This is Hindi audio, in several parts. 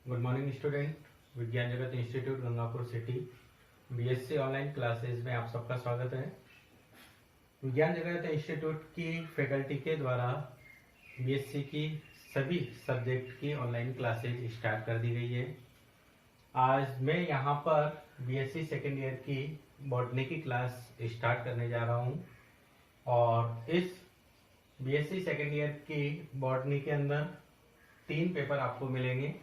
Good morning student. विज्ञान जगत institute Gangapur city BSc online classes में आप सबका स्वागत है। विज्ञान जगत इंस्टीट्यूट की फैकल्टी के द्वारा बीएससी की सभी सब्जेक्ट की ऑनलाइन क्लासेज स्टार्ट कर दी गई है। आज मैं यहाँ पर बीएससी सेकेंड ईयर की बॉटनी की क्लास स्टार्ट करने जा रहा हूँ और इस बीएससी सेकेंड ईयर की बॉटनी के अंदर 3 पेपर आपको मिलेंगे।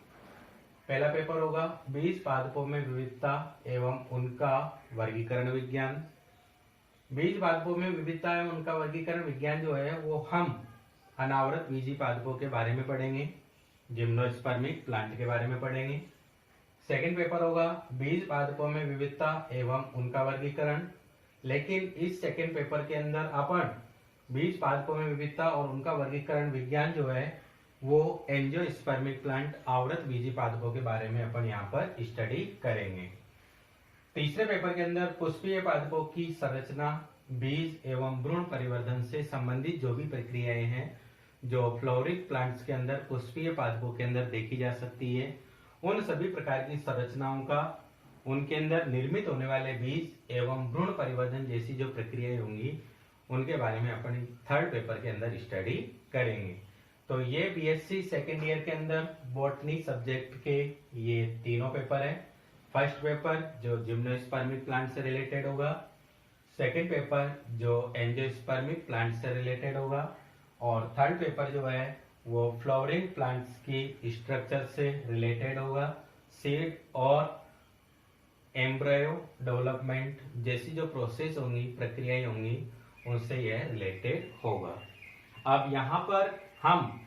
पहला पेपर होगा बीज पादपों में विविधता एवं उनका वर्गीकरण विज्ञान। बीज पादपों में विविधता एवं उनका वर्गीकरण विज्ञान जो है वो हम अनावृत बीजी पादपों के बारे में पढ़ेंगे, जिम्नोस्पर्मिक प्लांट के बारे में पढ़ेंगे। सेकंड पेपर होगा बीज पादपों में विविधता एवं उनका वर्गीकरण, लेकिन इस सेकंड पेपर के अंदर अपन बीज पादपों में विविधता और उनका वर्गीकरण विज्ञान जो है वो एंजियोस्पर्मिक प्लांट आवृत बीजी पादपों के बारे में अपन यहाँ पर स्टडी करेंगे। तीसरे पेपर के अंदर पुष्पीय पादपों की संरचना, बीज एवं भ्रूण परिवर्धन से संबंधित जो भी प्रक्रियाएं हैं जो फ्लोरिक प्लांट्स के अंदर पुष्पीय पादपों के अंदर देखी जा सकती है, उन सभी प्रकार की संरचनाओं का, उनके अंदर निर्मित होने वाले बीज एवं भ्रूण परिवर्धन जैसी जो प्रक्रियाएं होंगी उनके बारे में अपन थर्ड पेपर के अंदर स्टडी करेंगे। तो ये बीएससी सेकेंड ईयर के अंदर बॉटनी सब्जेक्ट के ये तीनों पेपर हैं। फर्स्ट पेपर जो जिम्नोस्पर्मिक प्लांट से रिलेटेड होगा, सेकंड पेपर जो एंजियोस्पर्मिक प्लांट से रिलेटेड होगा और थर्ड पेपर जो है वो फ्लावरिंग प्लांट्स की स्ट्रक्चर से रिलेटेड होगा। सीड और एम्ब्रायो डेवलपमेंट जैसी जो प्रोसेस होंगी, प्रक्रियाएं होंगी, उनसे यह रिलेटेड होगा। अब यहाँ पर हम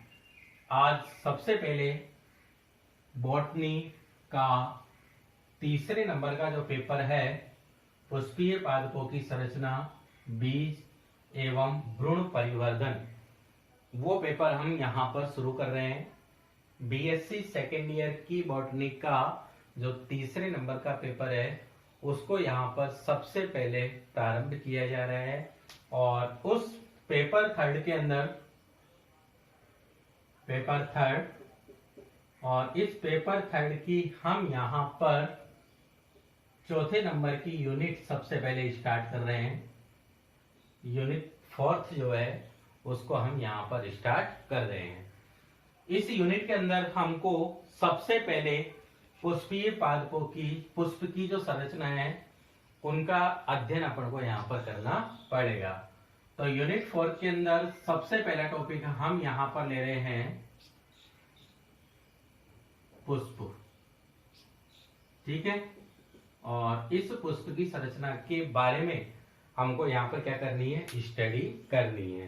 आज सबसे पहले बॉटनी का तीसरे नंबर का जो पेपर है पुष्पीय पादपों की संरचना, बीज एवं भ्रूण परिवर्धन, वो पेपर हम यहाँ पर शुरू कर रहे हैं। बीएससी सेकेंड ईयर की बॉटनी का जो तीसरे नंबर का पेपर है उसको यहाँ पर सबसे पहले प्रारंभ किया जा रहा है और उस पेपर थर्ड के अंदर पेपर थर्ड और इस पेपर थर्ड की हम यहाँ पर चौथे नंबर की यूनिट सबसे पहले स्टार्ट कर रहे हैं। यूनिट फोर्थ जो है उसको हम यहाँ पर स्टार्ट कर रहे हैं। इस यूनिट के अंदर हमको सबसे पहले पुष्पीय पादपों की, पुष्प की जो संरचना है उनका अध्ययन अपन को यहाँ पर करना पड़ेगा। तो यूनिट 4 के अंदर सबसे पहला टॉपिक हम यहाँ पर ले रहे हैं पुष्प, ठीक है। और इस पुष्प की संरचना के बारे में हमको यहाँ पर क्या करनी है, स्टडी करनी है।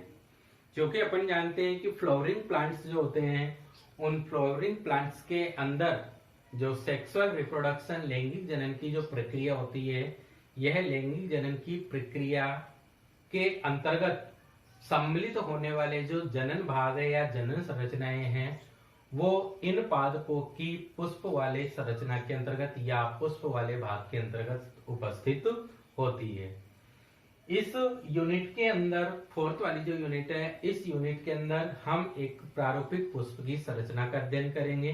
क्योंकि अपन जानते हैं कि फ्लावरिंग प्लांट्स जो होते हैं उन फ्लावरिंग प्लांट्स के अंदर जो सेक्सुअल रिप्रोडक्शन, लैंगिक जनन की जो प्रक्रिया होती है, यह लैंगिक जनन की प्रक्रिया के अंतर्गत सम्मिलित होने वाले जो जनन भाग है या जनन संरचनाएं हैं वो इन पादपों की पुष्प वाले संरचना के अंतर्गत या पुष्प वाले भाग के अंतर्गत उपस्थित होती है। इस यूनिट के अंदर फोर्थ वाली जो यूनिट है, इस यूनिट के अंदर हम एक प्रारूपिक पुष्प की संरचना का अध्ययन करेंगे।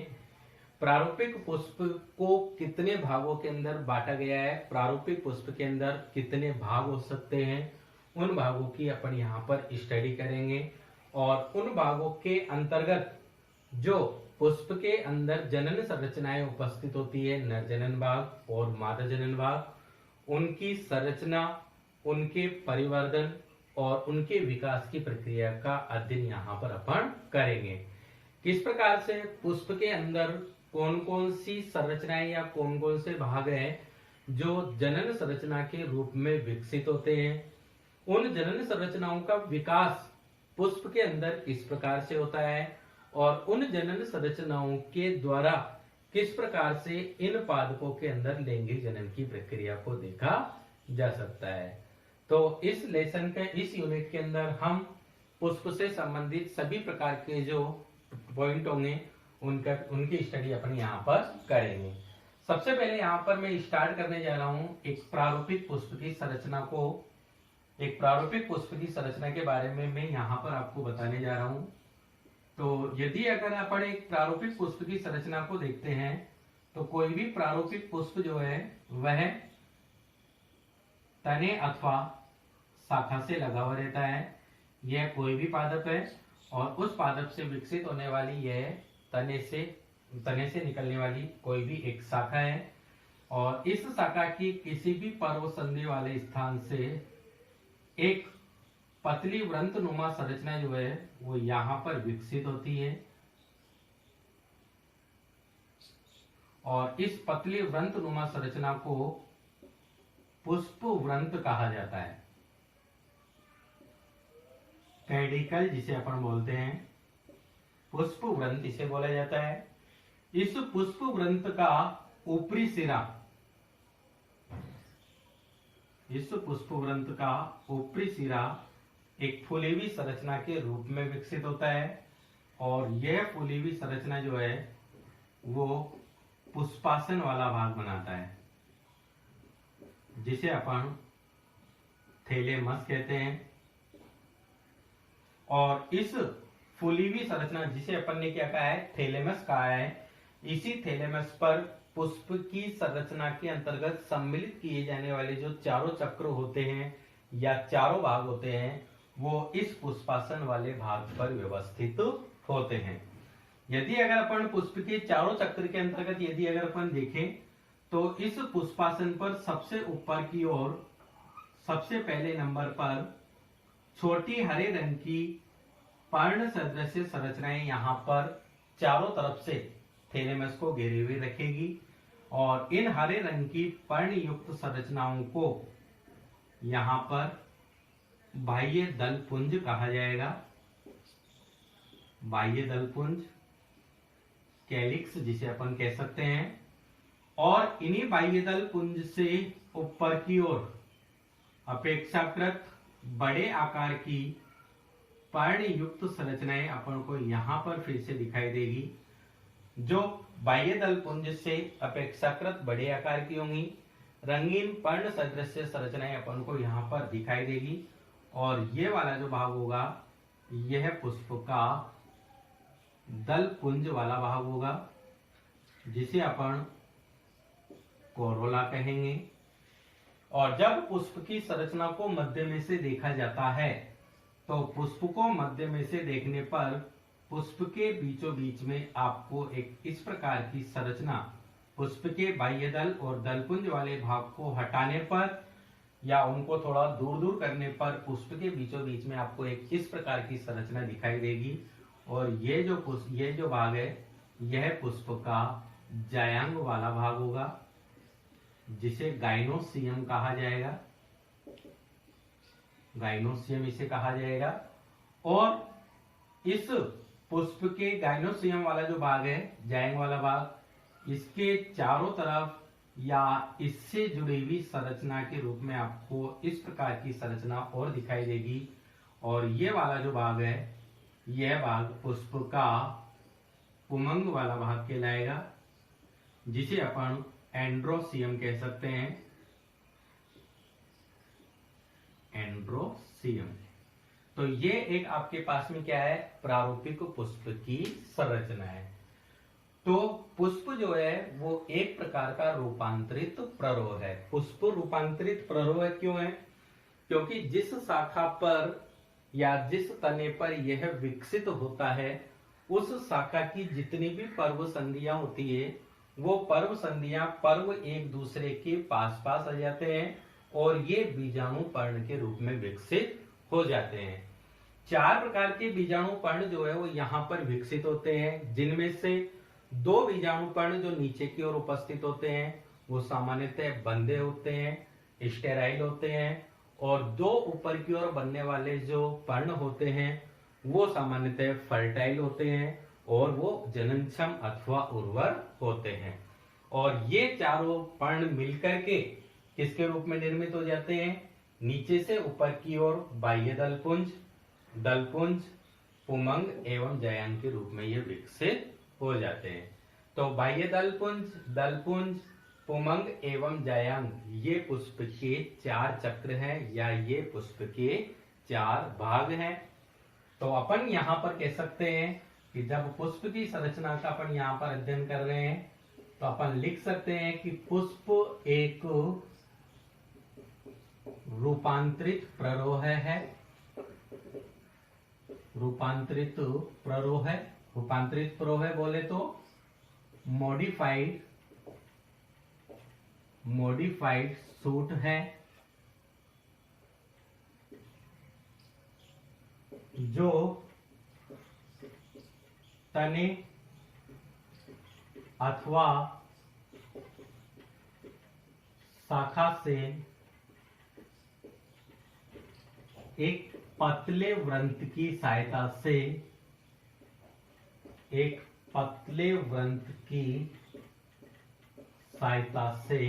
प्रारूपिक पुष्प को कितने भागों के अंदर बांटा गया है, प्रारूपिक पुष्प के अंदर कितने भाग हो सकते हैं, उन भागों की अपन यहाँ पर स्टडी करेंगे। और उन भागों के अंतर्गत जो पुष्प के अंदर जनन संरचनाएं उपस्थित होती है, नर जनन भाग और मादा जनन भाग, उनकी संरचना, उनके परिवर्धन और उनके विकास की प्रक्रिया का अध्ययन यहाँ पर अपन करेंगे। किस प्रकार से पुष्प के अंदर कौन कौन सी संरचनाएं या कौन कौन से भाग हैं जो जनन संरचना के रूप में विकसित होते हैं, उन जनन संरचनाओं का विकास पुष्प के अंदर किस प्रकार से होता है और उन जनन संरचनाओं के द्वारा किस प्रकार से इन पादपों के अंदर लैंगिक जनन की प्रक्रिया को देखा जा सकता है। तो इस लेसन के, इस यूनिट के अंदर हम पुष्प से संबंधित सभी प्रकार के जो पॉइंट होंगे उनकी स्टडी अपन यहाँ पर करेंगे। सबसे पहले यहाँ पर मैं स्टार्ट करने जा रहा हूँ एक प्रारूपिक पुष्प की संरचना को। एक प्रारूपिक पुष्प की संरचना के बारे में मैं यहाँ पर आपको बताने जा रहा हूँ। तो यदि अगर अपन एक प्रारूपिक पुष्प की संरचना को देखते हैं तो कोई भी प्रारूपिक पुष्प जो है वह तने अथवा शाखा से लगा हुआ रहता है। यह कोई भी पादप है और उस पादप से विकसित होने वाली यह तने से निकलने वाली कोई भी एक शाखा है और इस शाखा की किसी भी पर्व संधि वाले स्थान से एक पतली वृंतनुमा संरचना जो है वो यहां पर विकसित होती है और इस पतली वृंतनुमा संरचना को पुष्प वृंत कहा जाता है। कैडिकल जिसे अपन बोलते हैं, पुष्प वृंत इसे बोला जाता है। इस पुष्प वृंत का ऊपरी सिरा, इस पुष्प वृंत का ऊपरी सिरा एक फूली हुई संरचना के रूप में विकसित होता है और यह फूली हुई संरचना जो है वो पुष्पासन वाला भाग बनाता है जिसे अपन थैलेमस कहते हैं। और इस फूली हुई संरचना जिसे अपन ने क्या कहा है, थैलेमस कहा है, इसी थैलेमस पर पुष्प की संरचना के अंतर्गत सम्मिलित किए जाने वाले जो चारों चक्र होते हैं या चारों भाग होते हैं वो इस पुष्पासन वाले भाग पर व्यवस्थित होते हैं। यदि अगर अपन पुष्प के चारों चक्र के अंतर्गत यदि अगर अपन देखें तो इस पुष्पासन पर सबसे ऊपर की ओर सबसे पहले नंबर पर छोटी हरे रंग की पर्ण सदृश संरचनाएं यहाँ पर चारों तरफ से थैलेमस को घेरे हुए रखेगी और इन हरे रंग की पर्ण युक्त संरचनाओं को यहाँ पर बाह्य दल पुंज कहा जाएगा। बाह्य दल पुंज, कैलिक्स जिसे अपन कह सकते हैं। और इन्हीं बाह्य दल पुंज से ऊपर की ओर अपेक्षाकृत बड़े आकार की पर्ण युक्त संरचनाएं अपन को यहां पर फिर से दिखाई देगी, जो बाह्य दल पुंज से अपेक्षाकृत बड़े आकार की होंगी। रंगीन पर्ण सदृश संरचनाएं अपन को यहाँ पर दिखाई देगी और ये वाला जो भाग होगा यह पुष्प का दल पुंज वाला भाग होगा जिसे अपन कोरोला कहेंगे। और जब पुष्प की संरचना को मध्य में से देखा जाता है तो पुष्प को मध्य में से देखने पर पुष्प के बीचों बीच में आपको एक इस प्रकार की संरचना, पुष्प के बाह्य दल और दलपुंज वाले भाग को हटाने पर या उनको थोड़ा दूर दूर करने पर पुष्प के बीचों बीच में आपको एक इस प्रकार की संरचना दिखाई देगी। और ये जो भाग है यह पुष्प का जायांग वाला भाग होगा जिसे गाइनोसियम कहा जाएगा, गाइनोसियम इसे कहा जाएगा। और इस पुष्प के गाइनोसियम वाला जो भाग है, जायांग वाला भाग, इसके चारों तरफ या इससे जुड़ी हुई संरचना के रूप में आपको इस प्रकार की संरचना और दिखाई देगी। और ये वाला जो भाग है यह भाग पुष्प का पुमंग वाला भाग कहलाएगा जिसे अपन एंड्रोसियम कह सकते हैं, एंड्रोसियम। तो ये एक आपके पास में क्या है, प्रारूपिक पुष्प की संरचना है। तो पुष्प जो है वो एक प्रकार का रूपांतरित प्ररोह है। पुष्प रूपांतरित प्ररोह क्यों है? क्योंकि जिस शाखा पर या जिस तने पर यह विकसित होता है उस शाखा की जितनी भी पर्व संधियां होती है वो पर्व संधियां पर्व एक दूसरे के पास पास आ जाते हैं और ये बीजाणु पर्ण के रूप में विकसित हो जाते हैं। 4 प्रकार के बीजाणु पर्ण जो है वो यहाँ पर विकसित होते हैं, जिनमें से 2 बीजाणु पर्ण जो नीचे की ओर उपस्थित होते हैं वो सामान्यतः बंधे होते हैं, स्टेराइल होते हैं, और 2 ऊपर की ओर बनने वाले जो पर्ण होते हैं वो सामान्यतः फर्टाइल होते हैं और वो जननक्षम अथवा उर्वर होते हैं। और ये चारों पर्ण मिलकर के किसके रूप में निर्मित हो जाते हैं? नीचे से ऊपर की ओर बाह्य दलपुंज, दलपुंज, पुमंग एवं जायांग के रूप में ये विकसित हो जाते हैं। तो बाह्य दलपुंज, दलपुंज, पुमंग एवं जायांग ये पुष्प के 4 चक्र हैं या ये पुष्प के 4 भाग हैं। तो अपन यहाँ पर कह सकते हैं कि जब पुष्प की संरचना का अपन यहाँ पर अध्ययन कर रहे हैं तो अपन लिख सकते हैं कि पुष्प एक रूपांतरित प्ररोह है। रूपांतरित प्ररोह, रूपांतरित प्ररोह बोले तो मॉडिफाइड सूट है, जो तने अथवा शाखा से एक पतले वृंत की सहायता से, एक पतले वृंत की सहायता से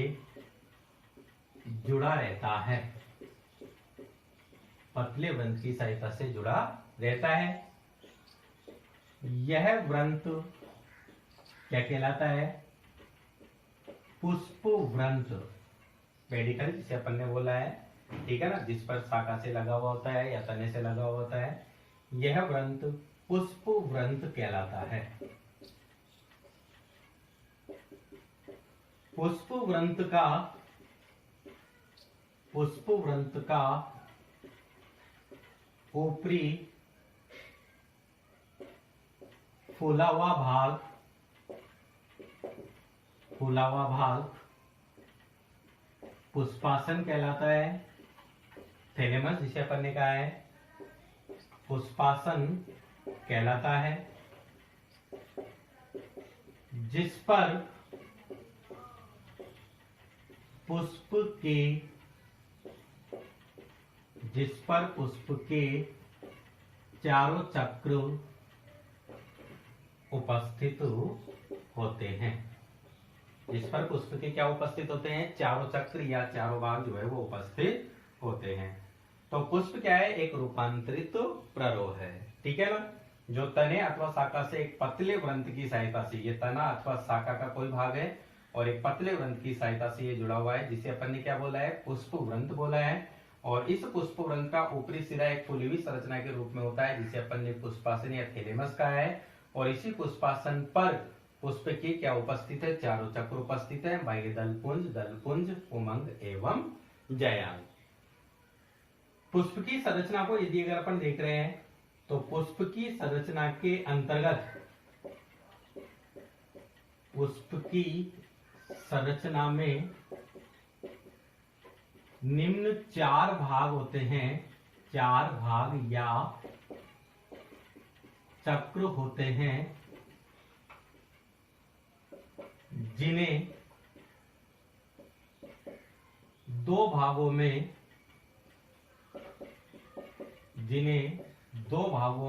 जुड़ा रहता है। पतले वृंत की सहायता से जुड़ा रहता है। यह वृंत क्या कहलाता है? पुष्प वृंत, पेडिकल जिसे अपन ने बोला है, ठीक है ना, जिस पर शाखा से लगा हुआ होता है या तने से लगा हुआ होता है, यह वृंत पुष्प वृंत कहलाता है। पुष्प वृंत का ऊपरी फूला हुआ भाग पुष्पासन कहलाता है। थैलेमस जिसे अपन ने कहा है पुष्पासन कहलाता है, जिस पर पुष्प के चारों चक्र उपस्थित होते हैं। जिस पर पुष्प के क्या उपस्थित होते हैं? चारों चक्र या चारों भाग जो है वो उपस्थित होते हैं। तो पुष्प क्या है? एक रूपांतरित प्ररोह है, ठीक है ना, जो तने अथवा शाखा से एक पतले वृंत की सहायता से, ये तना अथवा शाखा का कोई भाग है और एक पतले वृंत की सहायता से ये जुड़ा हुआ है, जिसे अपन ने क्या बोला है? पुष्प वृंत बोला है। और इस पुष्प वृंत का ऊपरी सिरा एक फूली हुई संरचना के रूप में होता है, जिसे अपन ने पुष्पासन या थैलेमस कहा है। और इसी पुष्पासन पर पुष्प की क्या उपस्थित है? चारों चक्र उपस्थित है, बाह्य दलपुंज, उमंग एवं जयांग। पुष्प की संरचना को यदि अगर अपन देख रहे हैं तो पुष्प की संरचना के अंतर्गत, पुष्प की संरचना में निम्न 4 भाग होते हैं, 4 भाग या चक्र होते हैं, जिन्हें 2 भागों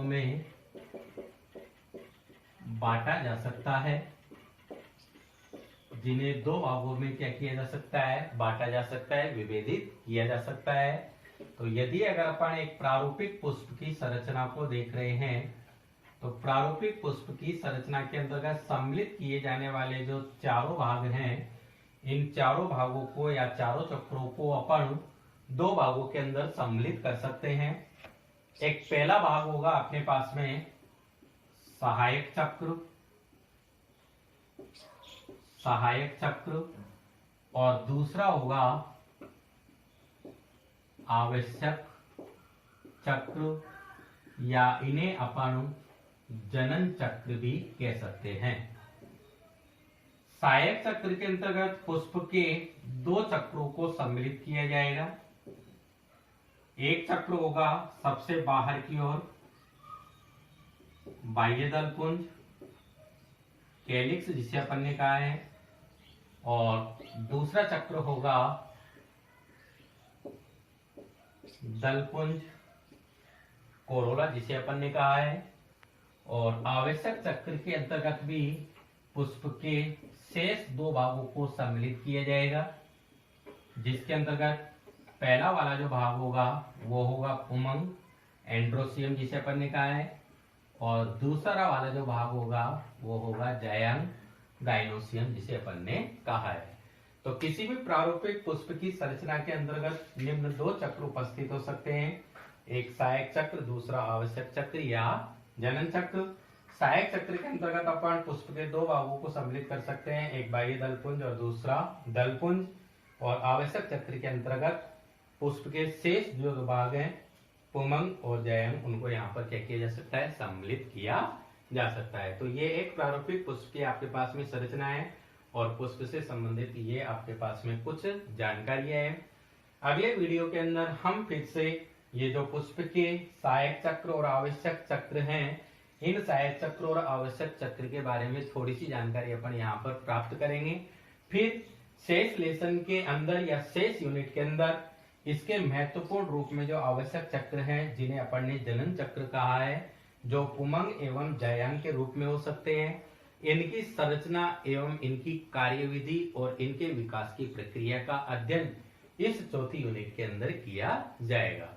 में बांटा जा सकता है। जिन्हें 2 भागों में क्या किया जा सकता है? बांटा जा सकता है, विभेदित किया जा सकता है। तो यदि अगर अपन एक प्रारूपिक पुष्प की संरचना को देख रहे हैं तो प्रारूपिक पुष्प की संरचना के अंतर्गत सम्मिलित किए जाने वाले जो चारों भाग हैं, इन चारों भागों को या चारों चक्रों को अपन 2 भागों के अंदर सम्मिलित कर सकते हैं। एक पहला भाग होगा अपने पास में सहायक चक्र और दूसरा होगा आवश्यक चक्र, या इन्हें अपन जनन चक्र भी कह सकते हैं। सहायक चक्र के अंतर्गत पुष्प के 2 चक्रों को सम्मिलित किया जाएगा। एक चक्र होगा सबसे बाहर की ओर बाह्य दलपुंज, कैलिक्स जिसे अपन ने कहा है, और दूसरा चक्र होगा दलपुंज कोरोला जिसे अपन ने कहा है। और आवश्यक चक्र के अंतर्गत भी पुष्प के शेष 2 भागों को सम्मिलित किया जाएगा, जिसके अंतर्गत पहला वाला जो भाग होगा वो होगा उमंग एंड्रोसियम जिसे अपन ने कहा है, और दूसरा वाला जो भाग होगा वो होगा जयांग गाइनोसियम जिसे अपन ने कहा है। तो किसी भी प्रारूपिक पुष्प की संरचना के अंतर्गत निम्न 2 चक्र उपस्थित हो सकते हैं, एक सहायक चक्र, दूसरा आवश्यक चक्र या जनन चक्र। सहायक चक्र के अंतर्गत अपन पुष्प के दो भागों को सम्मिलित कर सकते हैं, एक बाह्य दलपुंज और दूसरा दलपुंज। और आवश्यक चक्र के अंतर्गत पुष्प के शेष जो भाग हैं पुमंग और जयंग, उनको यहाँ पर क्या किया जा सकता है, सम्मिलित किया जा सकता है। तो ये एक प्रारूपिक पुष्प की आपके पास में संरचना है और पुष्प से संबंधित ये आपके पास में कुछ जानकारियां हैं। अगले वीडियो के अंदर हम फिर से ये जो पुष्प के सहायक चक्र और आवश्यक चक्र हैं, इन सहायक चक्र और आवश्यक चक्र के बारे में थोड़ी सी जानकारी अपन यहाँ पर प्राप्त करेंगे। फिर शेष लेसन के अंदर या शेष यूनिट के अंदर इसके महत्वपूर्ण रूप में जो आवश्यक चक्र हैं, जिन्हें अपन ने जनन चक्र कहा है, जो पुमंग एवं जयंग के रूप में हो सकते हैं, इनकी संरचना एवं इनकी कार्यविधि और इनके विकास की प्रक्रिया का अध्ययन इस चौथी यूनिट के अंदर किया जाएगा।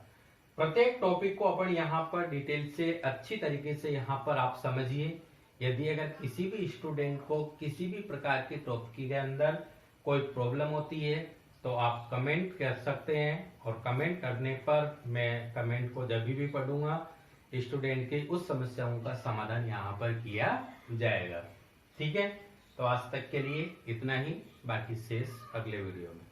प्रत्येक टॉपिक को अपन यहाँ पर डिटेल से अच्छी तरीके से यहाँ पर आप समझिए। यदि अगर किसी भी स्टूडेंट को किसी भी प्रकार के टॉपिक के अंदर कोई प्रॉब्लम होती है तो आप कमेंट कर सकते हैं, और कमेंट करने पर मैं कमेंट को जब भी पढ़ूंगा स्टूडेंट के उस समस्याओं का समाधान यहाँ पर किया जाएगा। ठीक है, तो आज तक के लिए इतना ही, बाकी शेष अगले वीडियो में।